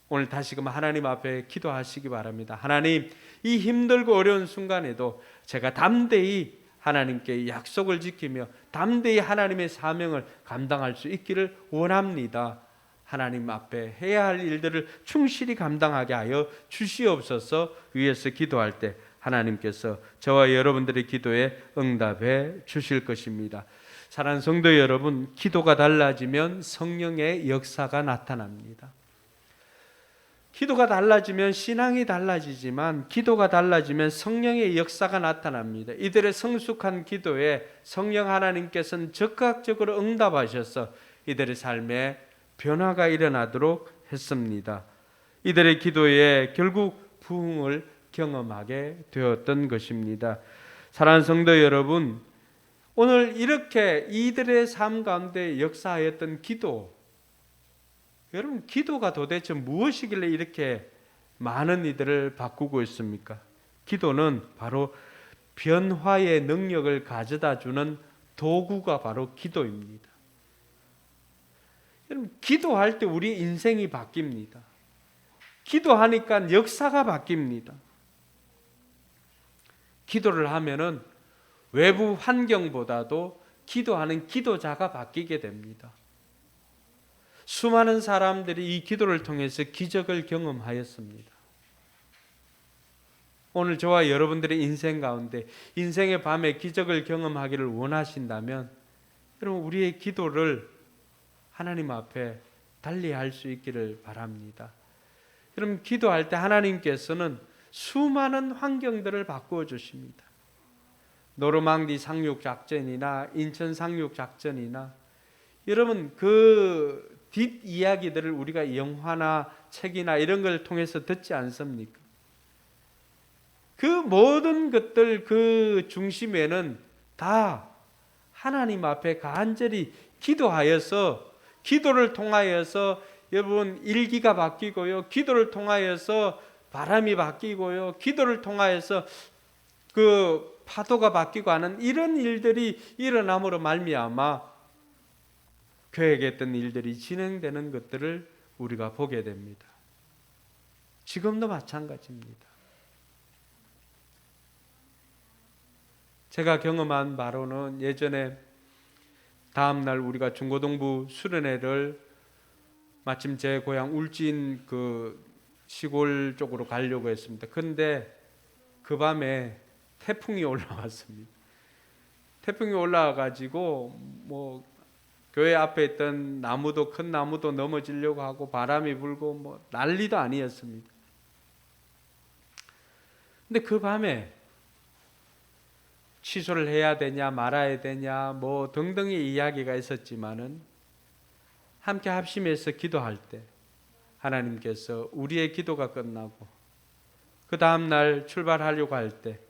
오늘 다시금 하나님 앞에 기도하시기 바랍니다. 하나님, 이 힘들고 어려운 순간에도 제가 담대히 하나님께 약속을 지키며 담대히 하나님의 사명을 감당할 수 있기를 원합니다. 하나님 앞에 해야 할 일들을 충실히 감당하게 하여 주시옵소서. 위에서 기도할 때 하나님께서 저와 여러분들의 기도에 응답해 주실 것입니다. 사랑하는 성도 여러분, 기도가 달라지면 성령의 역사가 나타납니다. 기도가 달라지면 신앙이 달라지지만 기도가 달라지면 성령의 역사가 나타납니다. 이들의 성숙한 기도에 성령 하나님께서는 적극적으로 응답하셔서 이들의 삶에 변화가 일어나도록 했습니다. 이들의 기도에 결국 부흥을 경험하게 되었던 것입니다. 사랑하는 성도 여러분, 오늘 이렇게 이들의 삶 가운데 역사하였던 기도, 여러분, 기도가 도대체 무엇이길래 이렇게 많은 이들을 바꾸고 있습니까? 기도는 바로 변화의 능력을 가져다 주는 도구가 바로 기도입니다. 여러분, 기도할 때 우리 인생이 바뀝니다. 기도하니까 역사가 바뀝니다. 기도를 하면은 외부 환경보다도 기도하는 기도자가 바뀌게 됩니다. 수많은 사람들이 이 기도를 통해서 기적을 경험하였습니다. 오늘 저와 여러분들의 인생 가운데 인생의 밤에 기적을 경험하기를 원하신다면 여러분, 우리의 기도를 하나님 앞에 달리할 수 있기를 바랍니다. 여러분, 기도할 때 하나님께서는 수많은 환경들을 바꾸어 주십니다. 노르망디 상륙 작전이나 인천 상륙 작전이나 여러분, 그 뒷이야기들을 우리가 영화나 책이나 이런 걸 통해서 듣지 않습니까? 그 모든 것들 그 중심에는 다 하나님 앞에 간절히 기도하여서, 기도를 통하여서 여러분 일기가 바뀌고요, 기도를 통하여서 바람이 바뀌고요, 기도를 통하여서 그 파도가 바뀌고 하는 이런 일들이 일어남으로 말미암아 계획했던 일들이 진행되는 것들을 우리가 보게 됩니다. 지금도 마찬가지입니다. 제가 경험한 바로는 예전에 다음날 우리가 중고등부 수련회를 마침 제 고향 울진 그 시골 쪽으로 가려고 했습니다. 그런데 그 밤에 태풍이 올라왔습니다. 태풍이 올라와가지고 뭐 교회 앞에 있던 나무도, 큰 나무도 넘어지려고 하고 바람이 불고 뭐 난리도 아니었습니다. 근데 그 밤에 취소를 해야 되냐 말아야 되냐 뭐 등등의 이야기가 있었지만은 함께 합심해서 기도할 때 하나님께서 우리의 기도가 끝나고 그 다음 날 출발하려고 할 때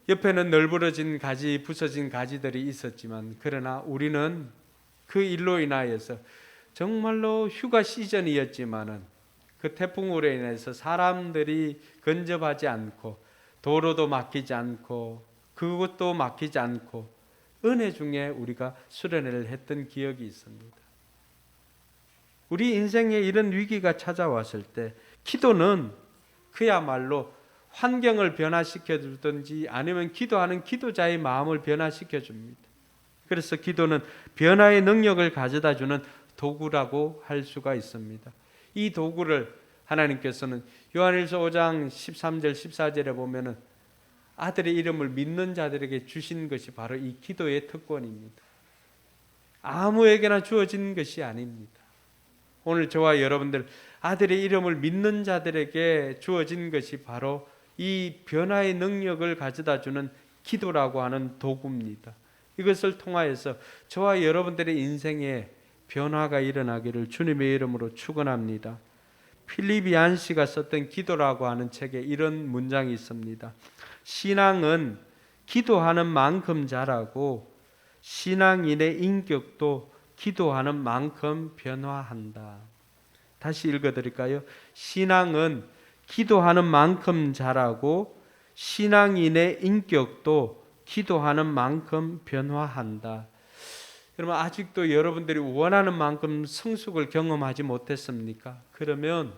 옆에는 널브러진 가지, 부서진 가지들이 있었지만 그러나 우리는 그 일로 인하여서 정말로 휴가 시즌이었지만은 그 태풍으로 인해서 사람들이 근접하지 않고 도로도 막히지 않고 그것도 막히지 않고 은혜 중에 우리가 수련회를 했던 기억이 있습니다. 우리 인생에 이런 위기가 찾아왔을 때 기도는 그야말로 환경을 변화시켜 주든지 아니면 기도하는 기도자의 마음을 변화시켜 줍니다. 그래서 기도는 변화의 능력을 가져다 주는 도구라고 할 수가 있습니다. 이 도구를 하나님께서는 요한일서 5장 13절 14절에 보면은 아들의 이름을 믿는 자들에게 주신 것이 바로 이 기도의 특권입니다. 아무에게나 주어진 것이 아닙니다. 오늘 저와 여러분들 아들의 이름을 믿는 자들에게 주어진 것이 바로 이 변화의 능력을 가져다 주는 기도라고 하는 도구입니다. 이것을 통하여서 저와 여러분들의 인생에 변화가 일어나기를 주님의 이름으로 축원합니다. 필립 얀시가 썼던 기도라고 하는 책에 이런 문장이 있습니다. 신앙은 기도하는 만큼 자라고 신앙인의 인격도 기도하는 만큼 변화한다. 다시 읽어드릴까요? 신앙은 기도하는 만큼 자라고 신앙인의 인격도 기도하는 만큼 변화한다. 여러분, 아직도 여러분들이 원하는 만큼 성숙을 경험하지 못했습니까? 그러면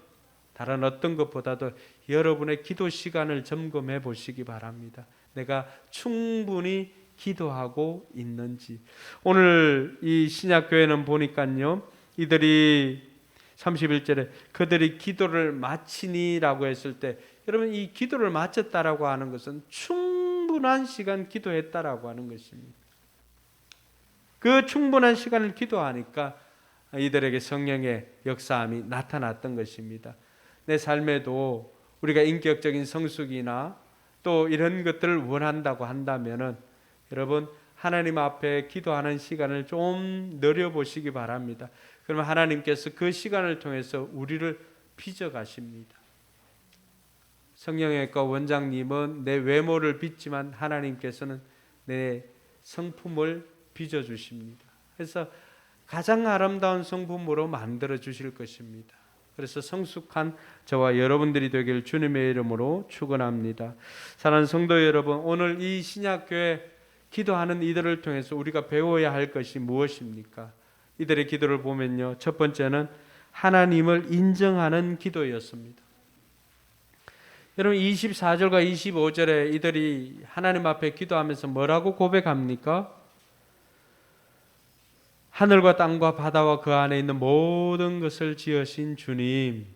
다른 어떤 것보다도 여러분의 기도 시간을 점검해 보시기 바랍니다. 내가 충분히 기도하고 있는지. 오늘 이 신약교회는 보니까요, 이들이 31절에 그들이 기도를 마치니라고 했을 때, 여러분, 이 기도를 마쳤다라고 하는 것은 충분한 시간 기도했다라고 하는 것입니다. 그 충분한 시간을 기도하니까 이들에게 성령의 역사함이 나타났던 것입니다. 내 삶에도 우리가 인격적인 성숙이나 또 이런 것들을 원한다고 한다면은 여러분, 하나님 앞에 기도하는 시간을 좀 늘려보시기 바랍니다. 그러면 하나님께서 그 시간을 통해서 우리를 빚어가십니다. 성령외과 원장님은 내 외모를 빚지만 하나님께서는 내 성품을 빚어주십니다. 그래서 가장 아름다운 성품으로 만들어 주실 것입니다. 그래서 성숙한 저와 여러분들이 되길 주님의 이름으로 축원합니다. 사랑하는 성도 여러분, 오늘 이 신약교회 기도하는 이들을 통해서 우리가 배워야 할 것이 무엇입니까? 이들의 기도를 보면요, 첫 번째는 하나님을 인정하는 기도였습니다. 여러분, 24절과 25절에 이들이 하나님 앞에 기도하면서 뭐라고 고백합니까? 하늘과 땅과 바다와 그 안에 있는 모든 것을 지으신 주님,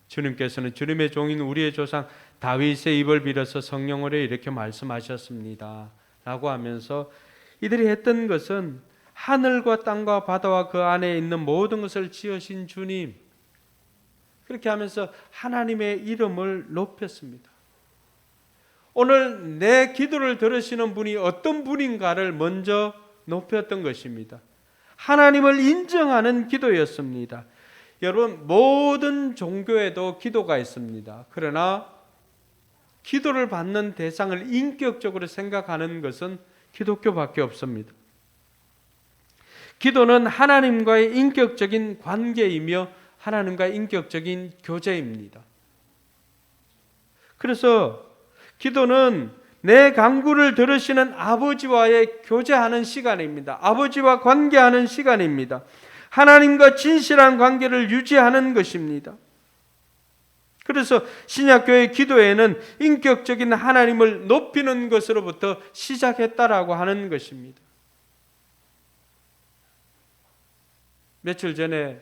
주님께서는 주님의 종인 우리의 조상 다윗의 입을 빌어서 성령으로 이렇게 말씀하셨습니다 라고 하면서 이들이 했던 것은 하늘과 땅과 바다와 그 안에 있는 모든 것을 지으신 주님, 그렇게 하면서 하나님의 이름을 높였습니다. 오늘 내 기도를 들으시는 분이 어떤 분인가를 먼저 높였던 것입니다. 하나님을 인정하는 기도였습니다. 여러분, 모든 종교에도 기도가 있습니다. 그러나 기도를 받는 대상을 인격적으로 생각하는 것은 기독교밖에 없습니다. 기도는 하나님과의 인격적인 관계이며 하나님과의 인격적인 교제입니다. 그래서 기도는 내 간구를 들으시는 아버지와의 교제하는 시간입니다. 아버지와 관계하는 시간입니다. 하나님과 진실한 관계를 유지하는 것입니다. 그래서 신약교회 기도에는 인격적인 하나님을 높이는 것으로부터 시작했다라고 하는 것입니다. 며칠 전에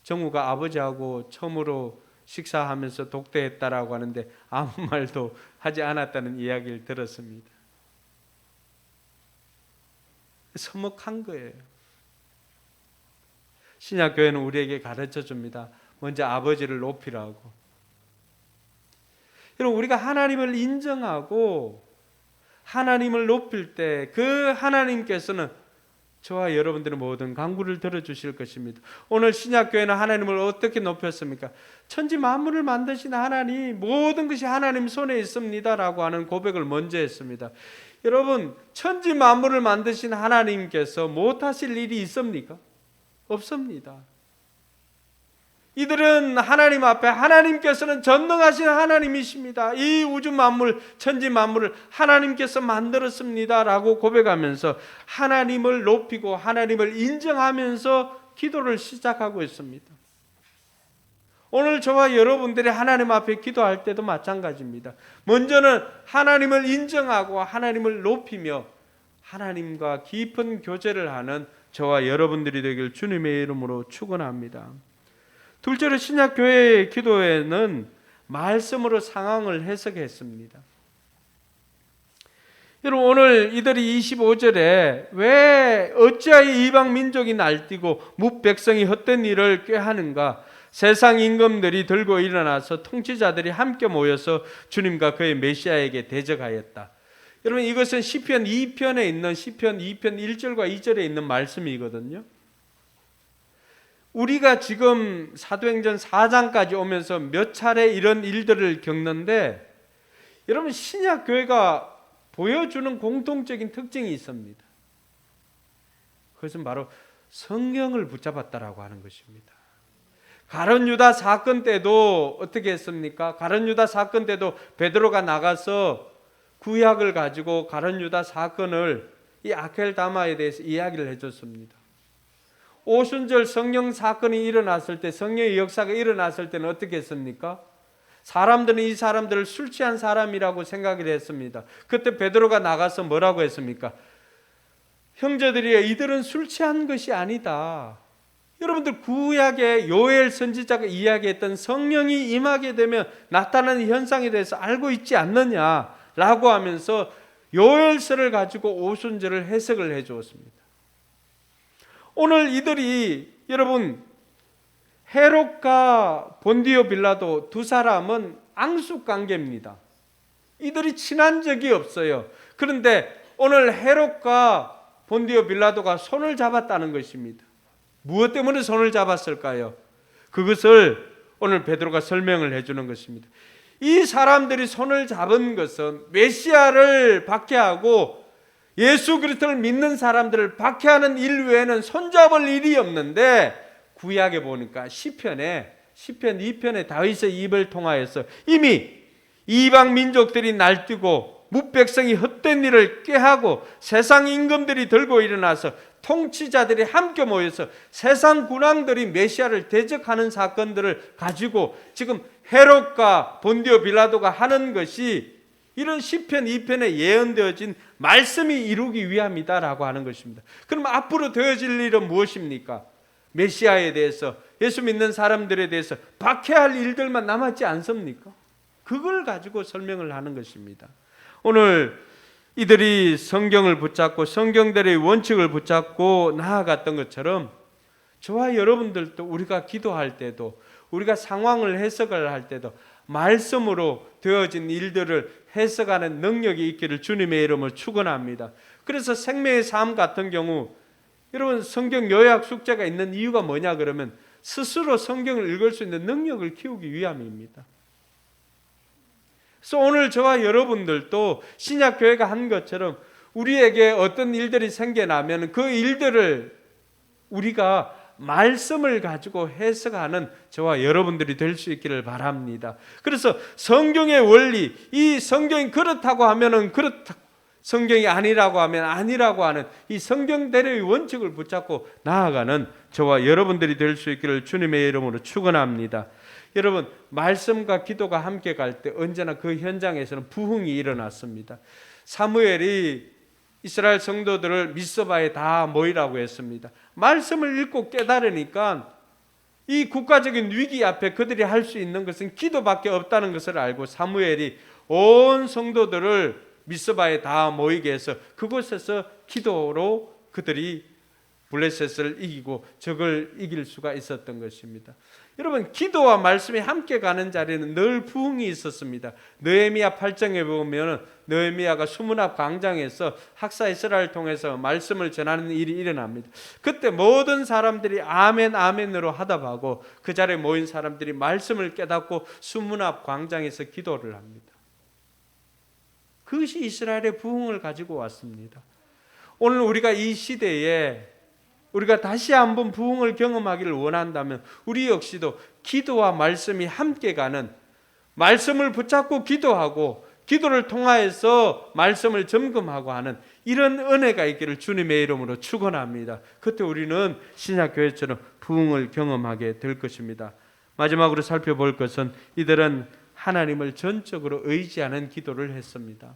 정우가 아버지하고 처음으로 식사하면서 독대했다라고 하는데 아무 말도 하지 않았다는 이야기를 들었습니다. 서먹한 거예요. 신약교회는 우리에게 가르쳐 줍니다. 먼저 아버지를 높이라고. 여러분, 우리가 하나님을 인정하고 하나님을 높일 때 그 하나님께서는 저와 여러분들의 모든 간구를 들어주실 것입니다. 오늘 신약교회는 하나님을 어떻게 높였습니까? 천지 만물을 만드신 하나님, 모든 것이 하나님 손에 있습니다라고 하는 고백을 먼저 했습니다. 여러분, 천지 만물을 만드신 하나님께서 못하실 일이 있습니까? 없습니다. 이들은 하나님 앞에 하나님께서는 전능하신 하나님이십니다. 이 우주 만물, 천지 만물을 하나님께서 만들었습니다 라고 고백하면서 하나님을 높이고 하나님을 인정하면서 기도를 시작하고 있습니다. 오늘 저와 여러분들이 하나님 앞에 기도할 때도 마찬가지입니다. 먼저는 하나님을 인정하고 하나님을 높이며 하나님과 깊은 교제를 하는 저와 여러분들이 되길 주님의 이름으로 축원합니다. 둘째로 신약교회의 기도에는 말씀으로 상황을 해석했습니다. 여러분, 오늘 이들이 25절에 왜 어찌하여 이방 민족이 날뛰고 뭇 백성이 헛된 일을 꾀하는가? 세상 임금들이 들고 일어나서 통치자들이 함께 모여서 주님과 그의 메시아에게 대적하였다. 여러분, 이것은 시편 2편에 있는 시편 2편 1절과 2절에 있는 말씀이거든요. 우리가 지금 사도행전 4장까지 오면서 몇 차례 이런 일들을 겪는데 여러분, 신약교회가 보여주는 공통적인 특징이 있습니다. 그것은 바로 성경을 붙잡았다라고 하는 것입니다. 가룟 유다 사건 때도 어떻게 했습니까? 가룟 유다 사건 때도 베드로가 나가서 구약을 가지고 가룟 유다 사건을 이 아켈다마에 대해서 이야기를 해줬습니다. 오순절 성령 사건이 일어났을 때, 성령의 역사가 일어났을 때는 어떻게 했습니까? 사람들은 이 사람들을 술 취한 사람이라고 생각을 했습니다. 그때 베드로가 나가서 뭐라고 했습니까? 형제들이여, 이들은 술 취한 것이 아니다. 여러분들, 구약의 요엘 선지자가 이야기했던 성령이 임하게 되면 나타나는 현상에 대해서 알고 있지 않느냐라고 하면서 요엘서를 가지고 오순절을 해석을 해 주었습니다. 오늘 이들이, 여러분, 헤롯과 본디오 빌라도 두 사람은 앙숙관계입니다. 이들이 친한 적이 없어요. 그런데 오늘 헤롯과 본디오 빌라도가 손을 잡았다는 것입니다. 무엇 때문에 손을 잡았을까요? 그것을 오늘 베드로가 설명을 해주는 것입니다. 이 사람들이 손을 잡은 것은 메시아를 박해하고 예수 그리스도를 믿는 사람들을 박해하는 일 외에는 손잡을 일이 없는데, 구약에 보니까 시편 2편에 다윗의 입을 통하여서 이미 이방 민족들이 날뛰고 무백성이 헛된 일을 꾀하고 세상 임금들이 들고 일어나서 통치자들이 함께 모여서 세상 군왕들이 메시아를 대적하는 사건들을 가지고 지금 헤롯과 본디오 빌라도가 하는 것이 이런 시편 2편에 예언되어진 말씀이 이루기 위함이다라고 하는 것입니다. 그럼 앞으로 되어질 일은 무엇입니까? 메시아에 대해서, 예수 믿는 사람들에 대해서 박해할 일들만 남았지 않습니까? 그걸 가지고 설명을 하는 것입니다. 오늘 이들이 성경을 붙잡고 성경대로의 원칙을 붙잡고 나아갔던 것처럼 저와 여러분들도 우리가 기도할 때도, 우리가 상황을 해석을 할 때도 말씀으로 되어진 일들을 해석하는 능력이 있기를 주님의 이름으로 축원합니다. 그래서 생명의 삶 같은 경우, 여러분, 성경 요약 숙제가 있는 이유가 뭐냐 그러면 스스로 성경을 읽을 수 있는 능력을 키우기 위함입니다. 그래서 오늘 저와 여러분들도 신약교회가 한 것처럼 우리에게 어떤 일들이 생겨나면 그 일들을 우리가 말씀을 가지고 해석하는 저와 여러분들이 될 수 있기를 바랍니다. 그래서 성경의 원리, 이 성경이 그렇다고 하면은 그렇다, 성경이 아니라고 하면 아니라고 하는 이 성경대로의 원칙을 붙잡고 나아가는 저와 여러분들이 될 수 있기를 주님의 이름으로 축원합니다. 여러분, 말씀과 기도가 함께 갈 때 언제나 그 현장에서는 부흥이 일어났습니다. 사무엘이 이스라엘 성도들을 미스바에 다 모이라고 했습니다. 말씀을 읽고 깨달으니까 이 국가적인 위기 앞에 그들이 할 수 있는 것은 기도밖에 없다는 것을 알고 사무엘이 온 성도들을 미스바에 다 모이게 해서 그곳에서 기도로 그들이 블레셋을 이기고 적을 이길 수가 있었던 것입니다. 여러분, 기도와 말씀이 함께 가는 자리는 늘 부흥이 있었습니다. 느헤미야 8장에 보면 느헤미야가 수문 앞 광장에서 학사 이스라엘을 통해서 말씀을 전하는 일이 일어납니다. 그때 모든 사람들이 아멘 아멘으로 하답하고 그 자리에 모인 사람들이 말씀을 깨닫고 수문 앞 광장에서 기도를 합니다. 그것이 이스라엘의 부흥을 가지고 왔습니다. 오늘 우리가 이 시대에 우리가 다시 한번 부흥을 경험하기를 원한다면 우리 역시도 기도와 말씀이 함께 가는, 말씀을 붙잡고 기도하고 기도를 통하여서 말씀을 점검하고 하는 이런 은혜가 있기를 주님의 이름으로 축원합니다. 그때 우리는 신약교회처럼 부흥을 경험하게 될 것입니다. 마지막으로 살펴볼 것은 이들은 하나님을 전적으로 의지하는 기도를 했습니다.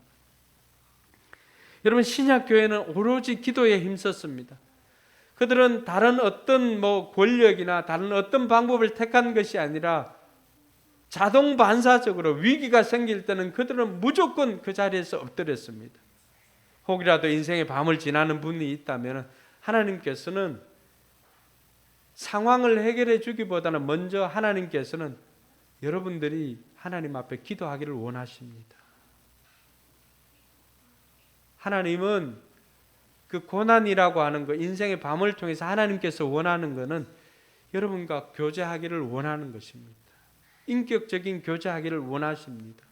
여러분, 신약교회는 오로지 기도에 힘썼습니다. 그들은 다른 어떤 권력이나 다른 어떤 방법을 택한 것이 아니라 자동 반사적으로 위기가 생길 때는 그들은 무조건 그 자리에서 엎드렸습니다. 혹이라도 인생의 밤을 지나는 분이 있다면 하나님께서는 상황을 해결해 주기보다는 먼저 하나님께서는 여러분들이 하나님 앞에 기도하기를 원하십니다. 하나님은 그 고난이라고 하는 거, 인생의 밤을 통해서 하나님께서 원하는 것은 여러분과 교제하기를 원하는 것입니다. 인격적인 교제하기를 원하십니다.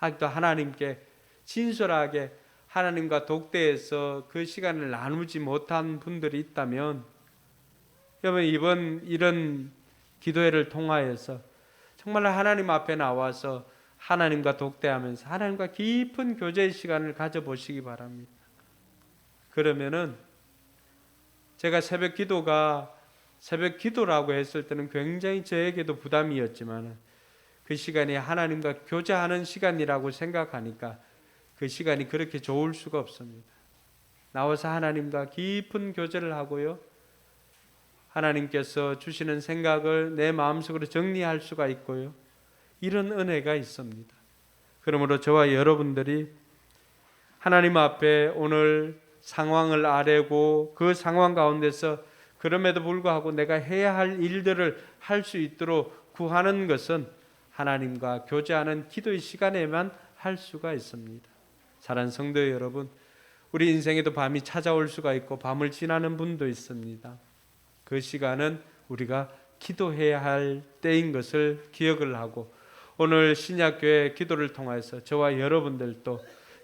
아직도 하나님께 진솔하게 하나님과 독대해서 그 시간을 나누지 못한 분들이 있다면 여러분, 이번 이런 기도회를 통하여서 정말 하나님 앞에 나와서 하나님과 독대하면서 하나님과 깊은 교제의 시간을 가져보시기 바랍니다. 그러면은 제가 새벽 기도라고 했을 때는 굉장히 저에게도 부담이었지만 그 시간이 하나님과 교제하는 시간이라고 생각하니까 그 시간이 그렇게 좋을 수가 없습니다. 나와서 하나님과 깊은 교제를 하고요. 하나님께서 주시는 생각을 내 마음속으로 정리할 수가 있고요. 이런 은혜가 있습니다. 그러므로 저와 여러분들이 하나님 앞에 오늘 상황을 아뢰고 그 상황 가운데서 그럼에도 불구하고 내가 해야 할 일들을 할 수 있도록 구하는 것은 하나님과 교제하는 기도의 시간에만 할 수가 있습니다. 사랑하는 성도 여러분, 우리 인생에도 밤이 찾아올 수가 있고 밤을 지나는 분도 있습니다. 그 시간은 우리가 기도해야 할 때인 것을 기억을 하고 오늘 신약교회 기도를 통해서 저와 여러분들도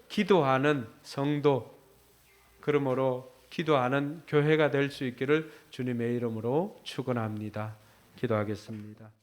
기도하는 성도, 그러므로 기도하는 교회가 될 수 있기를 주님의 이름으로 축원합니다. 기도하겠습니다.